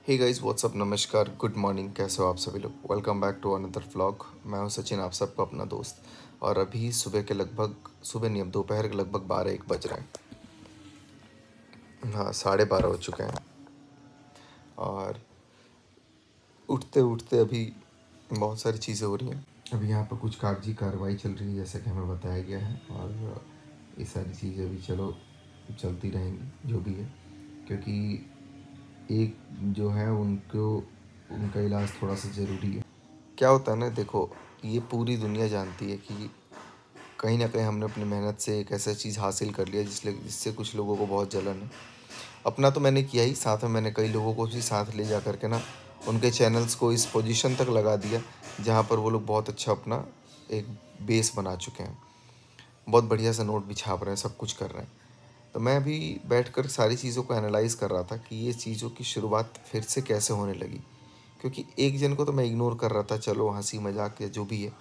हे guys what's up, नमस्कार, good morning. कैसे हो आप सभी लोग? Welcome back to another vlog. मैं हूं सचिन, आप सबका अपना दोस्त। और अभी सुबह के लगभग, सुबह नहीं, अब दोपहर के लगभग 12-1 बज रहे हैं। हाँ, 12:30 हो चुके हैं। और उठते उठते अभी बहुत सारी चीज़ें हो रही हैं। अभी यहाँ पर कुछ कागजी कार्रवाई चल रही है, जैसा कि हमें बताया गया है। और ये सारी चीज़ें भी चलो चलती रहेंगी, जो भी है, क्योंकि एक जो है उनको, उनका इलाज थोड़ा सा ज़रूरी है। क्या होता है ना, देखो, ये पूरी दुनिया जानती है कि कहीं ना कहीं हमने अपनी मेहनत से एक ऐसा चीज़ हासिल कर लिया जिससे कुछ लोगों को बहुत जलन है। अपना तो मैंने किया ही, साथ में मैंने कई लोगों को भी साथ ले जा करके ना उनके चैनल्स को इस पोजीशन तक लगा दिया जहाँ पर वो लोग बहुत अच्छा अपना एक बेस बना चुके हैं। बहुत बढ़िया सा नोट भी छाप रहे हैं, सब कुछ कर रहे हैं। तो मैं अभी बैठकर सारी चीज़ों को एनालाइज कर रहा था कि ये चीज़ों की शुरुआत फिर से कैसे होने लगी। क्योंकि एक जन को तो मैं इग्नोर कर रहा था, चलो हंसी मजाक या जो भी है,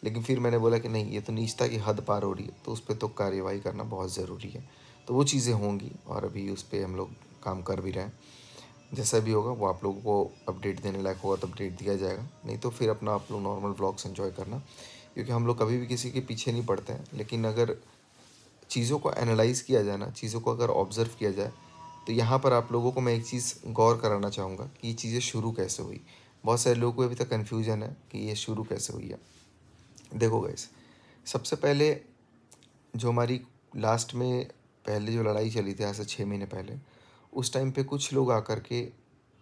लेकिन फिर मैंने बोला कि नहीं, ये तो नीचता की हद पार हो रही है, तो उस पर तो कार्रवाई करना बहुत ज़रूरी है। तो वो चीज़ें होंगी और अभी उस पर हम लोग काम कर भी रहे हैं। जैसा भी होगा वो आप लोगों को अपडेट देने लायक होगा तो अपडेट दिया जाएगा, नहीं तो फिर अपना आप लोग नॉर्मल व्लॉग्स एंजॉय करना। क्योंकि हम लोग कभी भी किसी के पीछे नहीं पड़ते हैं, लेकिन अगर चीज़ों को एनालाइज किया जाए ना, चीज़ों को अगर ऑब्ज़र्व किया जाए, तो यहाँ पर आप लोगों को मैं एक चीज़ गौर कराना चाहूँगा कि ये चीज़ें शुरू कैसे हुई। बहुत सारे लोगों को अभी तक कन्फ्यूजन है कि ये शुरू कैसे हुई है। देखो गाइस, सबसे पहले जो हमारी लास्ट में पहले जो लड़ाई चली थी आज से 6 महीने पहले, उस टाइम पे कुछ लोग आकर के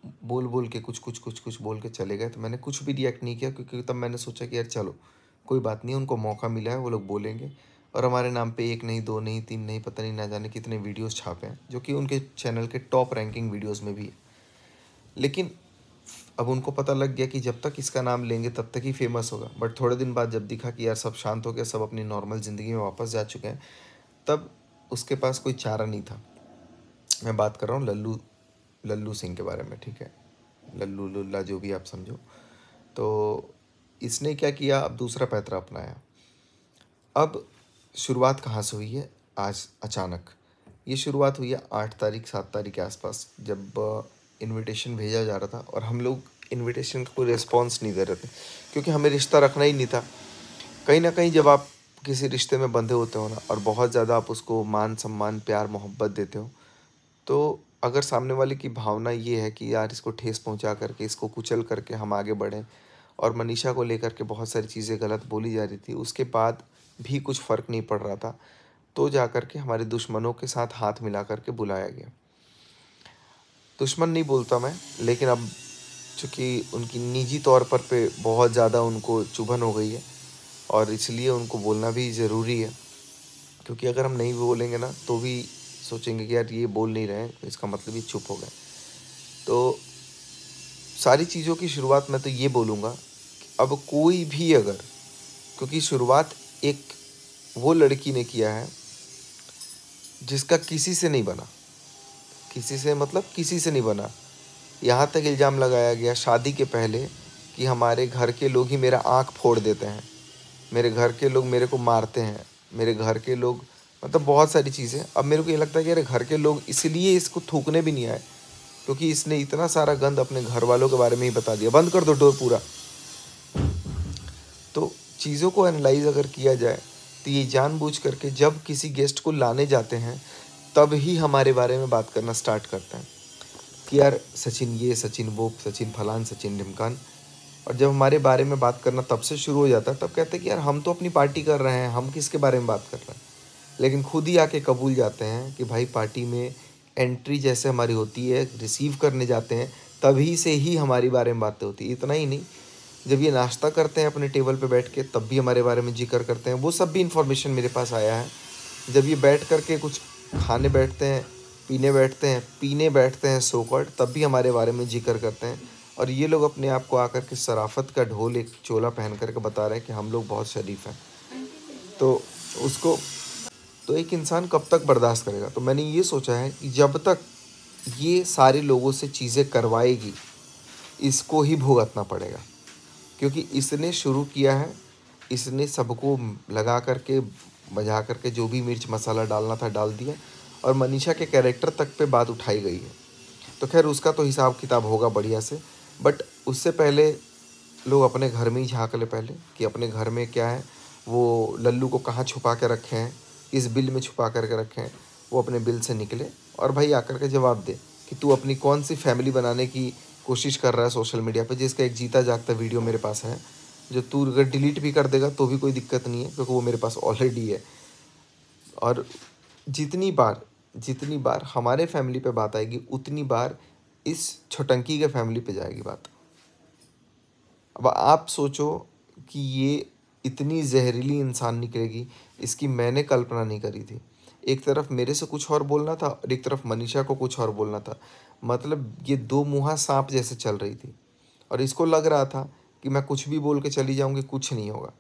बोल बोल के कुछ बोल के चले गए। तो मैंने कुछ भी रिएक्ट नहीं किया, क्योंकि तब मैंने सोचा कि यार चलो कोई बात नहीं, उनको मौका मिला है, वो लोग बोलेंगे। और हमारे नाम पे एक नहीं, दो नहीं, तीन नहीं, पता नहीं ना जाने कितने वीडियोस छापे हैं, जो कि उनके चैनल के टॉप रैंकिंग वीडियोस में भी है। लेकिन अब उनको पता लग गया कि जब तक इसका नाम लेंगे तब तक ही फेमस होगा। बट थोड़े दिन बाद जब दिखा कि यार सब शांत हो गया, सब अपनी नॉर्मल ज़िंदगी में वापस जा चुके हैं, तब उसके पास कोई चारा नहीं था। मैं बात कर रहा हूँ लल्लू लल्लू सिंह के बारे में, ठीक है? लल्लू लुल्ला जो भी आप समझो। तो इसने क्या किया, अब दूसरा पैतरा अपनाया। अब शुरुआत कहाँ से हुई है? आज अचानक ये शुरुआत हुई है 8 तारीख 7 तारीख के आसपास, जब इनविटेशन भेजा जा रहा था और हम लोग इनविटेशन का कोई रिस्पॉन्स नहीं दे रहे थे, क्योंकि हमें रिश्ता रखना ही नहीं था। कहीं ना कहीं जब आप किसी रिश्ते में बंधे होते हो ना, और बहुत ज़्यादा आप उसको मान सम्मान प्यार मोहब्बत देते हो, तो अगर सामने वाले की भावना ये है कि यार इसको ठेस पहुंचा करके, इसको कुचल करके हम आगे बढ़ें, और मनीषा को लेकर के बहुत सारी चीज़ें गलत बोली जा रही थी, उसके बाद भी कुछ फ़र्क नहीं पड़ रहा था, तो जा कर के हमारे दुश्मनों के साथ हाथ मिला करके बुलाया गया। दुश्मन नहीं बोलता मैं, लेकिन अब चूँकि उनकी निजी तौर पर पे बहुत ज़्यादा उनको चुभन हो गई है, और इसलिए उनको बोलना भी ज़रूरी है। क्योंकि अगर हम नहीं बोलेंगे ना, तो भी सोचेंगे कि यार ये बोल नहीं रहे हैं, तो इसका मतलब ये चुप हो गए। तो सारी चीज़ों की शुरुआत मैं तो ये बोलूँगा कि अब कोई भी अगर, क्योंकि शुरुआत एक वो लड़की ने किया है जिसका किसी से नहीं बना, किसी से मतलब किसी से नहीं बना। यहाँ तक इल्ज़ाम लगाया गया शादी के पहले कि हमारे घर के लोग ही मेरा आँख फोड़ देते हैं, मेरे घर के लोग मेरे को मारते हैं, मेरे घर के लोग, मतलब बहुत सारी चीज़ें। अब मेरे को ये लगता है कि अरे घर के लोग इसलिए इसको थूकने भी नहीं आए, क्योंकि इसने इतना सारा गंद अपने घर वालों के बारे में ही बता दिया। बंद कर दो डोर पूरा। तो चीज़ों को एनालाइज अगर किया जाए, तो ये जानबूझ करके जब किसी गेस्ट को लाने जाते हैं, तब ही हमारे बारे में बात करना स्टार्ट करते हैं कि यार सचिन ये, सचिन वो, सचिन फलान, सचिन ढिमकान। और जब हमारे बारे में बात करना तब से शुरू हो जाता है, तब कहते हैं कि यार हम तो अपनी पार्टी कर रहे हैं, हम किसके बारे में बात कर रहे हैं। लेकिन खुद ही आके कबूल जाते हैं कि भाई पार्टी में एंट्री जैसे हमारी होती है, रिसीव करने जाते हैं, तभी से ही हमारी बारे में बातें होती है। इतना ही नहीं, जब ये नाश्ता करते हैं अपने टेबल पे बैठ के, तब भी हमारे बारे में जिक्र करते हैं। वो सब भी इन्फॉर्मेशन मेरे पास आया है। जब ये बैठ कर के कुछ खाने बैठते हैं, पीने बैठते हैं सो कॉल्ड, तब भी हमारे बारे में जिक्र करते हैं। और ये लोग अपने आप को आकर के शराफत का ढोल एक चोला पहन करके बता रहे हैं कि हम लोग बहुत शरीफ हैं। तो उसको, तो एक इंसान कब तक बर्दाश्त करेगा? तो मैंने ये सोचा है कि जब तक ये सारे लोगों से चीज़ें करवाएगी, इसको ही भुगतना पड़ेगा। क्योंकि इसने शुरू किया है, इसने सबको लगा करके बजा करके जो भी मिर्च मसाला डालना था डाल दिया, और मनीषा के कैरेक्टर तक पे बात उठाई गई है। तो खैर उसका तो हिसाब किताब होगा बढ़िया से, बट उससे पहले लोग अपने घर में ही झाँक ले पहले कि अपने घर में क्या है, वो लल्लू को कहाँ छुपा के रखे हैं, इस बिल में छुपा करके रखे हैं। वो अपने बिल से निकले और भाई आकर के जवाब दे कि तू अपनी कौन सी फैमिली बनाने की कोशिश कर रहा है सोशल मीडिया पे, जिसका एक जीता जागता वीडियो मेरे पास है, जो तू अगर डिलीट भी कर देगा तो भी कोई दिक्कत नहीं है, क्योंकि वो मेरे पास ऑलरेडी है। और जितनी बार हमारे फैमिली पे बात आएगी, उतनी बार इस छोटंकी के फैमिली पे जाएगी बात। अब आप सोचो कि ये इतनी जहरीली इंसान निकलेगी, इसकी मैंने कल्पना नहीं करी थी। एक तरफ मेरे से कुछ और बोलना था और एक तरफ मनीषा को कुछ और बोलना था। मतलब ये दो मुहा सांप जैसे चल रही थी और इसको लग रहा था कि मैं कुछ भी बोल के चली जाऊंगी, कुछ नहीं होगा।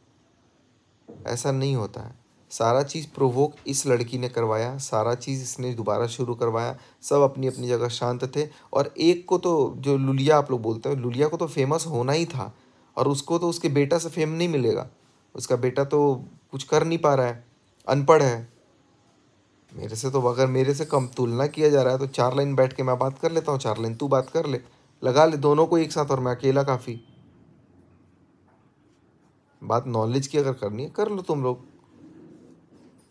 ऐसा नहीं होता है। सारा चीज़ प्रोवोक इस लड़की ने करवाया, सारा चीज़ इसने दोबारा शुरू करवाया। सब अपनी अपनी जगह शांत थे और एक को तो, जो लुलिया आप लोग बोलते हैं, लुलिया को तो फेमस होना ही था और उसको तो उसके बेटा से फेम नहीं मिलेगा। उसका बेटा तो कुछ कर नहीं पा रहा है, अनपढ़ है। मेरे से तो, अगर मेरे से कम तुलना किया जा रहा है तो 4 लाइन बैठ के मैं बात कर लेता हूँ, 4 लाइन तू बात कर ले, लगा ले दोनों को एक साथ और मैं अकेला काफ़ी। बात नॉलेज की अगर करनी है कर लो तुम लोग।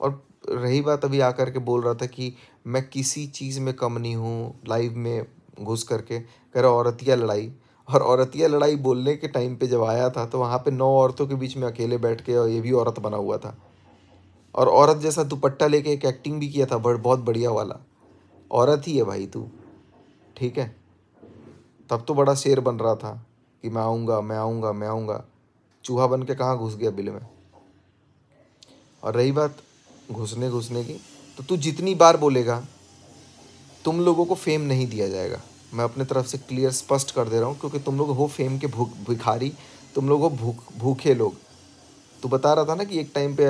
और रही बात, अभी आकर के बोल रहा था कि मैं किसी चीज़ में कम नहीं हूँ, लाइव में घुस करके कह रहा औरतिया लड़ाई। और औरतिया लड़ाई बोलने के टाइम पे जब आया था तो वहाँ पे 9 औरतों के बीच में अकेले बैठ के, और ये भी औरत बना हुआ था और औरत जैसा दुपट्टा लेके एक एक्टिंग भी किया था, बहुत बढ़िया वाला। औरत ही है भाई तू, ठीक है। तब तो बड़ा शेर बन रहा था कि मैं आऊँगा, मैं आऊँगा, मैं आऊँगा। चूहा बन के कहाँ घुस गया बिल में। और रही बात घुसने घुसने की, तो तू जितनी बार बोलेगा तुम लोगों को फेम नहीं दिया जाएगा। मैं अपने तरफ से क्लियर स्पष्ट कर दे रहा हूँ, क्योंकि तुम लोग हो फेम के भिखारी, तुम लोग हो भूखे लोग। तू बता रहा था ना कि एक टाइम पे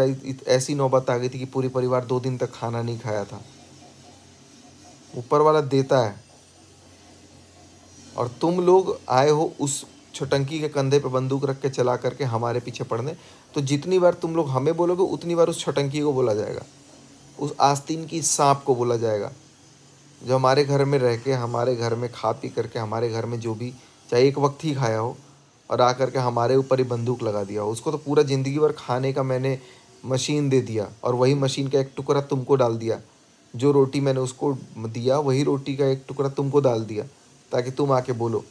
ऐसी नौबत आ गई थी कि पूरी परिवार 2 दिन तक खाना नहीं खाया था। ऊपर वाला देता है और तुम लोग आए हो उस छोटंकी के कंधे पे बंदूक रख के चला करके हमारे पीछे पड़ने। तो जितनी बार तुम लोग हमें बोलोगे उतनी बार उस छोटंकी को बोला जाएगा, उस आस्तीन की सांप को बोला जाएगा, जो हमारे घर में रह के, हमारे घर में खा पी करके, हमारे घर में जो भी चाहे एक वक्त ही खाया हो और आ करके हमारे ऊपर ही बंदूक लगा दिया हो। उसको तो पूरा ज़िंदगी भर खाने का मैंने मशीन दे दिया और वही मशीन का एक टुकड़ा तुमको डाल दिया। जो रोटी मैंने उसको दिया वही रोटी का एक टुकड़ा तुमको डाल दिया, ताकि तुम आके बोलो।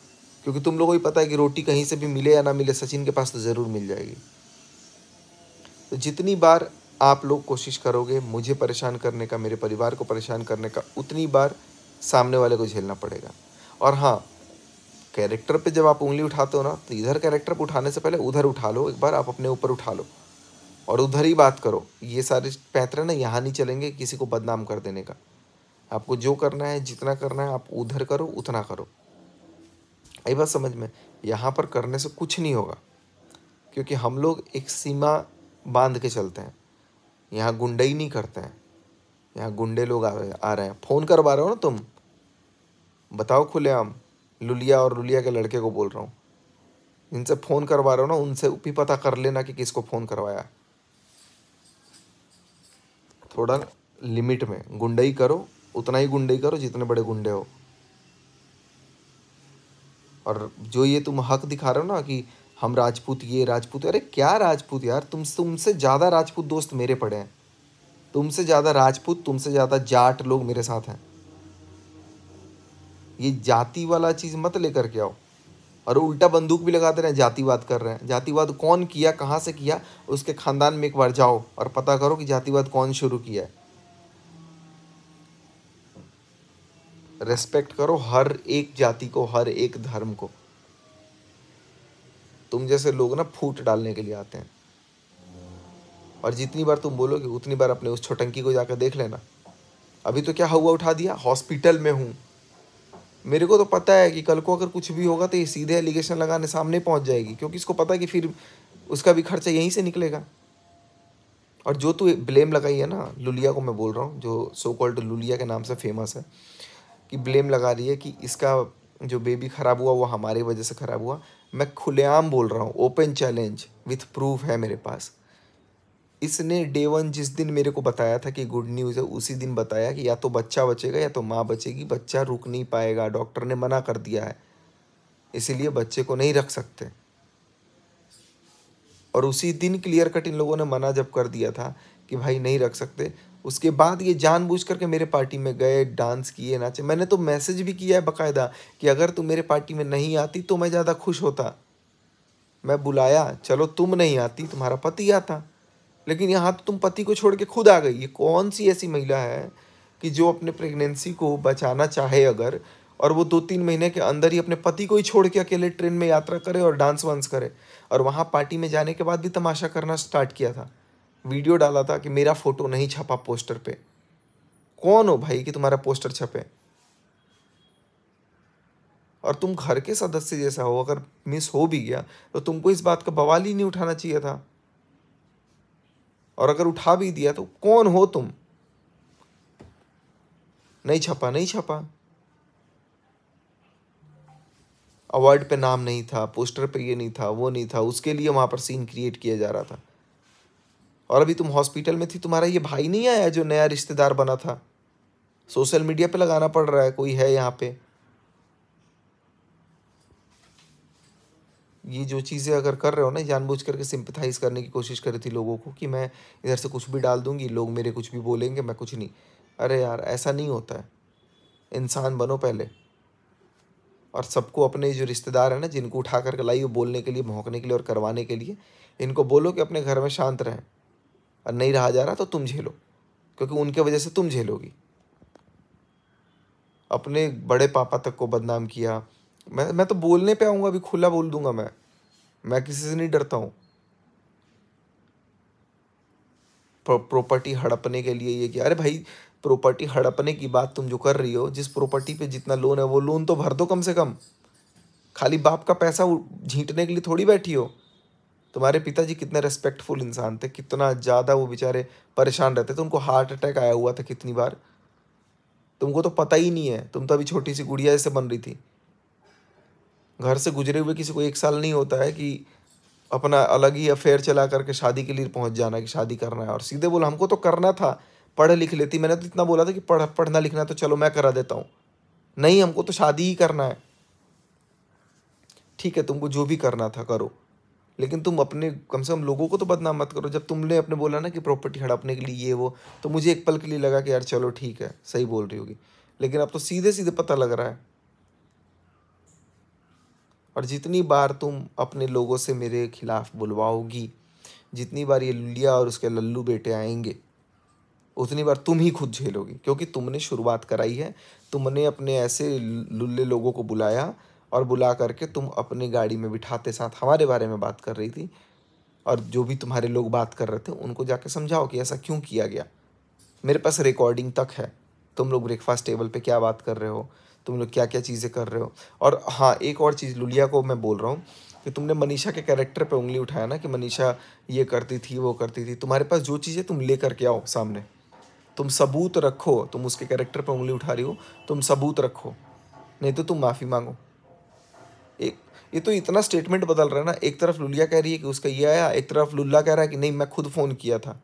क्योंकि तुम लोगों को ही पता है कि रोटी कहीं से भी मिले या ना मिले, सचिन के पास तो ज़रूर मिल जाएगी। तो जितनी बार आप लोग कोशिश करोगे मुझे परेशान करने का, मेरे परिवार को परेशान करने का, उतनी बार सामने वाले को झेलना पड़ेगा। और हाँ, कैरेक्टर पे जब आप उंगली उठाते हो ना, तो इधर कैरेक्टर पे उठाने से पहले उधर उठा लो, एक बार आप अपने ऊपर उठा लो और उधर ही बात करो। ये सारे पैंतरे ना यहाँ नहीं चलेंगे किसी को बदनाम कर देने का। आपको जो करना है, जितना करना है, आप उधर करो, उतना करो। आई बात समझ में? यहाँ पर करने से कुछ नहीं होगा, क्योंकि हम लोग एक सीमा बांध के चलते हैं। यहाँ गुंडई नहीं करते हैं। यहाँ गुंडे लोग आ रहे हैं। फ़ोन करवा रहे हो ना तुम, बताओ खुलेआम। लुलिया और लुलिया के लड़के को बोल रहा हूँ, जिनसे फ़ोन करवा रहे हो ना उनसे भी पता कर लेना कि किसको फ़ोन करवाया। थोड़ा लिमिट में गुंडई करो, उतना ही गुंडई करो जितने बड़े गुंडे हो। और जो ये तुम हक दिखा रहे हो ना कि हम राजपूत, ये राजपूत, अरे क्या राजपूत यार, तुमसे ज़्यादा राजपूत दोस्त मेरे पड़े हैं। तुमसे ज़्यादा राजपूत, तुमसे ज़्यादा जाट लोग मेरे साथ हैं। ये जाति वाला चीज़ मत लेकर के आओ। और उल्टा बंदूक भी लगा दे रहे हैं, जातिवाद कर रहे हैं। जातिवाद कौन किया, कहाँ से किया, उसके ख़ानदान में एक बार जाओ और पता करो कि जातिवाद कौन शुरू किया है। रेस्पेक्ट करो हर एक जाति को, हर एक धर्म को। तुम जैसे लोग ना फूट डालने के लिए आते हैं। और जितनी बार तुम बोलोगे उतनी बार अपने उस छोटंकी को जाकर देख लेना। अभी तो क्या हुआ, उठा दिया, हॉस्पिटल में हूँ। मेरे को तो पता है कि कल को अगर कुछ भी होगा तो ये सीधे एलिगेशन लगाने सामने पहुंच जाएगी, क्योंकि इसको पता है कि फिर उसका भी खर्चा यहीं से निकलेगा। और जो तू ब्लेम लगाई है ना, लुलिया को मैं बोल रहा हूँ, जो सो कॉल्ड लुलिया के नाम से फेमस है, कि ब्लेम लगा रही है कि इसका जो बेबी ख़राब हुआ वो हमारी वजह से ख़राब हुआ। मैं खुलेआम बोल रहा हूँ, ओपन चैलेंज विथ प्रूफ है मेरे पास। इसने डे वन जिस दिन मेरे को बताया था कि गुड न्यूज़ है, उसी दिन बताया कि या तो बच्चा बचेगा या तो माँ बचेगी, बच्चा रुक नहीं पाएगा, डॉक्टर ने मना कर दिया है, इसीलिए बच्चे को नहीं रख सकते। और उसी दिन क्लियर कट इन लोगों ने मना जब कर दिया था कि भाई नहीं रख सकते, उसके बाद ये जानबूझ करके मेरे पार्टी में गए, डांस किए, नाचे। मैंने तो मैसेज भी किया है बकायदा कि अगर तुम मेरे पार्टी में नहीं आती तो मैं ज़्यादा खुश होता। मैं बुलाया, चलो तुम नहीं आती, तुम्हारा पति आता, लेकिन यहाँ तो तुम पति को छोड़ के खुद आ गई। ये कौन सी ऐसी महिला है कि जो अपने प्रेगनेंसी को बचाना चाहे अगर, और वो 2-3 महीने के अंदर ही अपने पति को ही छोड़ के अकेले ट्रेन में यात्रा करे और डांस वांस करे, और वहाँ पार्टी में जाने के बाद भी तमाशा करना स्टार्ट किया था। वीडियो डाला था कि मेरा फोटो नहीं छपा पोस्टर पे। कौन हो भाई कि तुम्हारा पोस्टर छपे? और तुम घर के सदस्य जैसा हो, अगर मिस हो भी गया तो तुमको इस बात का बवाल ही नहीं उठाना चाहिए था, और अगर उठा भी दिया तो कौन हो तुम? नहीं छपा, नहीं छपा। अवार्ड पे नाम नहीं था, पोस्टर पे ये नहीं था, वो नहीं था, उसके लिए वहां पर सीन क्रिएट किया जा रहा था। और अभी तुम हॉस्पिटल में थी, तुम्हारा ये भाई नहीं आया जो नया रिश्तेदार बना था? सोशल मीडिया पे लगाना पड़ रहा है कोई है यहाँ पे। ये जो चीज़ें अगर कर रहे हो ना, जानबूझ करके सिंपथाइज करने की कोशिश करी थी लोगों को कि मैं इधर से कुछ भी डाल दूंगी, लोग मेरे कुछ भी बोलेंगे, मैं कुछ नहीं। अरे यार, ऐसा नहीं होता है। इंसान बनो पहले। और सबको अपने जो रिश्तेदार हैं ना, जिनको उठा करके लाई हो बोलने के लिए, भौंकने के लिए और करवाने के लिए, इनको बोलो कि अपने घर में शांत रहें। और नहीं रहा जा रहा तो तुम झेलो, क्योंकि उनके वजह से तुम झेलोगी। अपने बड़े पापा तक को बदनाम किया। मैं तो बोलने पे आऊँगा, अभी खुला बोल दूंगा। मैं किसी से नहीं डरता हूँ। प्रॉपर्टी हड़पने के लिए ये किया। अरे भाई, प्रॉपर्टी हड़पने की बात तुम जो कर रही हो, जिस प्रॉपर्टी पे जितना लोन है वो लोन तो भर दो कम से कम। खाली बाप का पैसा झींटने के लिए थोड़ी बैठी हो। तुम्हारे पिताजी कितने रेस्पेक्टफुल इंसान थे, कितना ज़्यादा वो बेचारे परेशान रहते थे, उनको हार्ट अटैक आया हुआ था कितनी बार। तुमको तो पता ही नहीं है, तुम तो अभी छोटी सी गुड़िया जैसे बन रही थी। घर से गुजरे हुए किसी को 1 साल नहीं होता है कि अपना अलग ही अफेयर चला करके शादी के लिए पहुंच जाना कि शादी करना है। और सीधे बोला, हमको तो करना था, पढ़ लिख लेती। मैंने तो इतना बोला था कि पढ़ना लिखना तो चलो मैं करा देता हूँ, नहीं हमको तो शादी ही करना है। ठीक है, तुमको जो भी करना था करो, लेकिन तुम अपने कम से कम लोगों को तो बदनाम मत करो। जब तुमने अपने बोला ना कि प्रॉपर्टी हड़पने के लिए ये वो, तो मुझे एक पल के लिए लगा कि यार चलो ठीक है, सही बोल रही होगी। लेकिन अब तो सीधे सीधे पता लग रहा है। और जितनी बार तुम अपने लोगों से मेरे खिलाफ बुलवाओगी, जितनी बार ये लुलिया और उसके लल्लू बेटे आएंगे, उतनी बार तुम ही खुद झेलोगी, क्योंकि तुमने शुरुआत कराई है। तुमने अपने ऐसे लुल्ले लोगों को बुलाया, और बुला करके तुम अपनी गाड़ी में बिठाते साथ हमारे बारे में बात कर रही थी। और जो भी तुम्हारे लोग बात कर रहे थे उनको जाके समझाओ कि ऐसा क्यों किया गया। मेरे पास रिकॉर्डिंग तक है, तुम लोग ब्रेकफास्ट टेबल पे क्या बात कर रहे हो, तुम लोग क्या क्या चीज़ें कर रहे हो। और हाँ, एक और चीज़ लुलिया को मैं बोल रहा हूँ कि तुमने मनीषा के कैरेक्टर पे उंगली उठाया ना कि मनीषा ये करती थी, वो करती थी। तुम्हारे पास जो चीज़ें, तुम ले करके आओ सामने, तुम सबूत रखो। तुम उसके कैरेक्टर पे उंगली उठा रही हो, तुम सबूत रखो, नहीं तो तुम माफ़ी मांगो। एक ये तो इतना स्टेटमेंट बदल रहा है ना, एक तरफ लुलिया कह रही है कि उसका ये आया, एक तरफ लुल्ला कह रहा है कि नहीं मैं खुद फ़ोन किया था।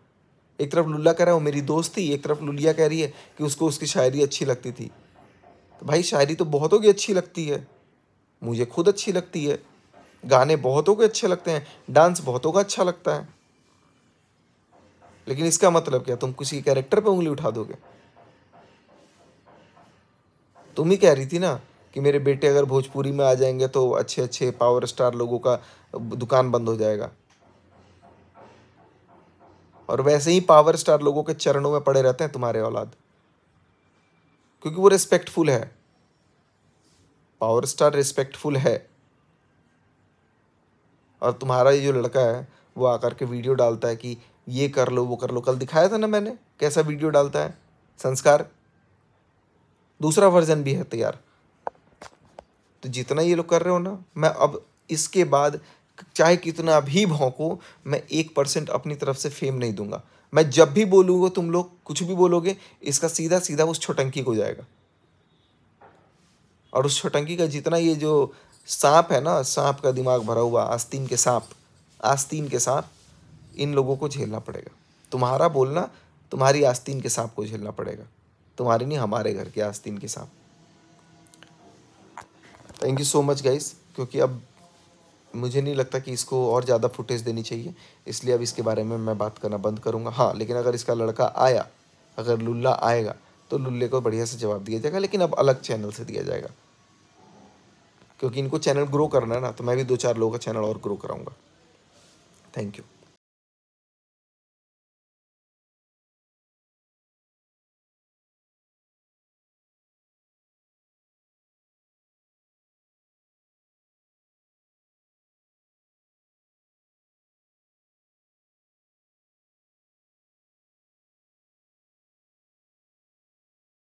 एक तरफ लुल्ला कह रहा है वो मेरी दोस्त थी, एक तरफ लुलिया कह रही है कि उसको उसकी शायरी अच्छी लगती थी। तो भाई, शायरी तो बहुतों की अच्छी लगती है, मुझे खुद अच्छी लगती है, गाने बहुतों के अच्छे लगते हैं, डांस बहुतों का अच्छा लगता है। लेकिन इसका मतलब क्या, तुम किसी कैरेक्टर पे उंगली उठा दोगे? तुम ही कह रही थी ना कि मेरे बेटे अगर भोजपुरी में आ जाएंगे तो अच्छे अच्छे पावर स्टार लोगों का दुकान बंद हो जाएगा। और वैसे ही पावर स्टार लोगों के चरणों में पड़े रहते हैं तुम्हारे औलाद, क्योंकि वो रिस्पेक्टफुल है। पावर स्टार रिस्पेक्टफुल है। और तुम्हारा ये जो लड़का है, वो आकर के वीडियो डालता है कि ये कर लो, वो कर लो। कल दिखाया था ना मैंने कैसा वीडियो डालता है। संस्कार। दूसरा वर्जन भी है तैयार। तो जितना ये लोग कर रहे हो ना, मैं अब इसके बाद चाहे कितना भी भौंको, मैं 1% अपनी तरफ से फेम नहीं दूंगा। मैं जब भी बोलूँगा, तुम लोग कुछ भी बोलोगे, इसका सीधा सीधा उस छोटंकी को जाएगा। और उस छोटंकी का जितना ये जो सांप है ना, सांप का दिमाग भरा हुआ, आस्तीन के सांप, आस्तीन के सांप, इन लोगों को झेलना पड़ेगा। तुम्हारा बोलना तुम्हारी आस्तीन के सांप को झेलना पड़ेगा, तुम्हारे नहीं, हमारे घर के आस्तीन के सांप। Thank you so much guys, क्योंकि अब मुझे नहीं लगता कि इसको और ज़्यादा फुटेज देनी चाहिए, इसलिए अब इसके बारे में मैं बात करना बंद करूँगा। हाँ, लेकिन अगर इसका लड़का आया, अगर लुल्ला आएगा तो लुल्ले को बढ़िया से जवाब दिया जाएगा, लेकिन अब अलग चैनल से दिया जाएगा, क्योंकि इनको चैनल ग्रो करना है ना, तो मैं भी 2-4 लोगों का चैनल और ग्रो कराऊंगा। Thank you.